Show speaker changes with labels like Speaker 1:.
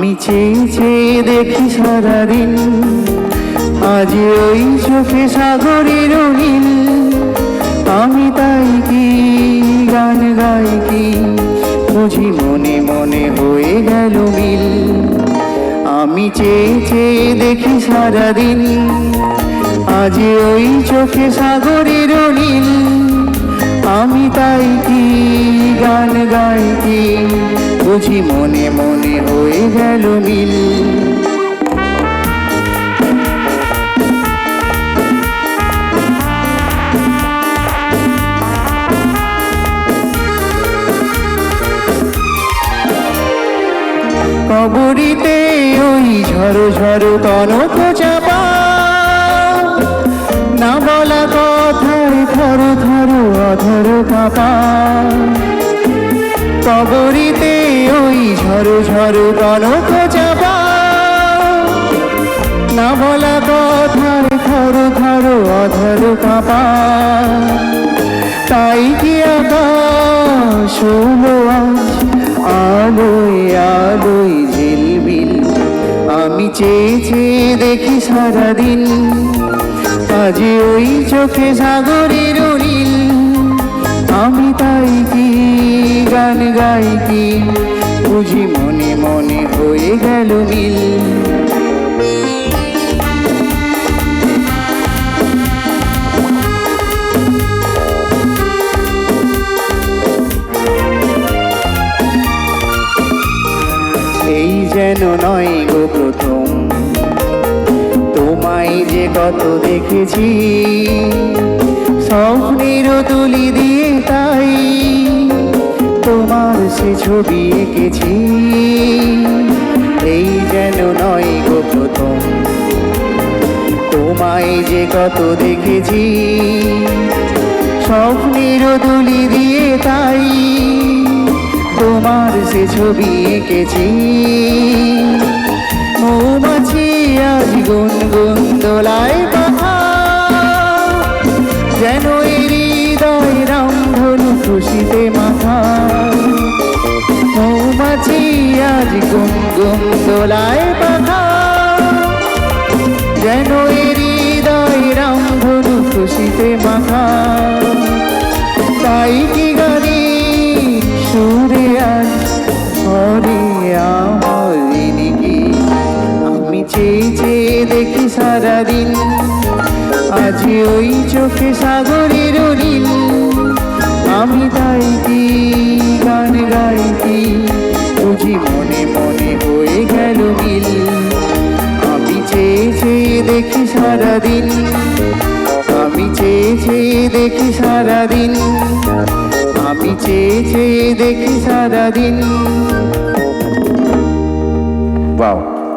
Speaker 1: আমি চেয়ে চেয়ে দেখি সারাদিন, আজ ওই চোখে সাগরের নীল। আমি তাই কি গান গাই কি, বুঝি মনে মনে হয়ে গেল মিল। আমি চেয়ে চেয়ে দেখি সারাদিন, আজ ওই চোখে সাগরের নীল। আমি তাই কি গান গাই কি, বুঝি মনে মনে হয়ে গেল মিল। কবরীতে ওই ঝড়ো ঝড়ো তনক চাপা, না বলা কথায় থর থর অধর কাঁপা। কবরীতে ওই ঝড়ো ঝড়ো তনক চাপা, না বলা কথায় থর থর অধর কাঁপা। তাই কি আকাশ হলো আজ আলোয় আলোয় ঝিলমিল। আমি চেয়ে চেয়ে দেখি সারাদিন, আজ ওই চোখে সাগরের নীল। আমি তাই কি গান গাই কি, বুঝি মনে মনে হয়ে গেল মিল। এই যেন নয় গো প্রথম, তোমায় যে কত দেখেছি স্বপ্নের তুলি দিয়ে, তাই তোমার সে ছবি এঁকেছি। এই যেন নয় গো প্রথম, তোমায় যে কত দেখেছি স্বপ্নের তুলি দিয়ে, তাই তোমার সে ছবি এঁকেছি। মৌমাছি আজ গুনগুন দোলায় কথা, যেন হৃদয় রামধনু খুশিতে মাথা। মৌমাছি আজ গুনগুন দোলায় কথা, যেন হৃদয় রামধনু খুশিতে মাথা। তাই কি গানি সুরে আজ হরে আমার কি, আমি চেয়ে চেয়ে দেখি সারাদিন, আজ ওই চোখে সাগরের নীল। আমি তাই কি গান গাই কি, বুঝি মনে মনে হয়ে গেল মিল। আমি চেয়ে চেয়ে দেখি সারাদিন, আমি চেয়ে চেয়ে দেখি সারাদিন, আমি চেয়ে চেয়ে দেখি সারাদিন। ওয়াও।